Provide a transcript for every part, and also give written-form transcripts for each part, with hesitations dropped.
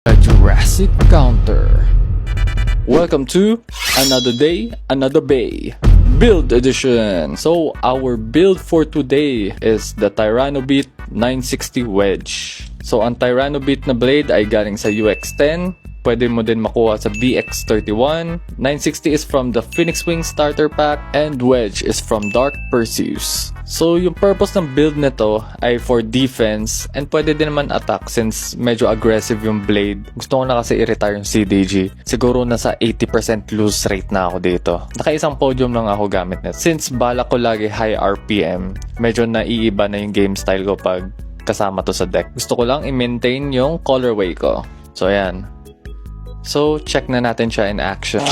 A Jurassic Counter. Welcome to another day, another bay. Build edition. So our build for today is the Tyrannobeat 960 Wedge. So ang Tyrannobeat na blade ay galing sa UX10. Pwede mo din makuha sa BX31. 960 is from the Phoenix Wing Starter Pack and Wedge is from Dark Perseus. So yung purpose ng build nito ay for defense and pwede din naman attack since medyo aggressive yung blade. Gusto ko na kasi i-retire yung CDG. Siguro nasa 80% lose rate na ako dito. Nakaisang podium lang ako gamit nito. Since balak ko lagi high RPM, medyo naiiba na yung game style ko pag kasama to sa deck. Gusto ko lang i-maintain yung colorway ko. So ayan. So, check na natin siya in action.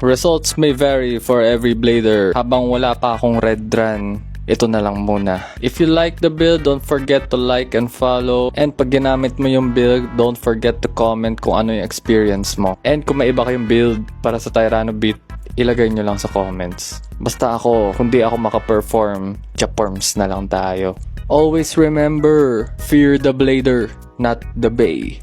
Results may vary for every blader. Habang wala pa akong red run, ito na lang muna. If you like the build, don't forget to like and follow. And pag ginamit mo yung build, don't forget to comment kung ano yung experience mo. And kung may iba kayong build para sa Tyrannobeat, ilagay nyo lang sa comments. Basta ako, kung di ako makaperform, Japorms na lang tayo. Always remember, fear the blader, not the bay.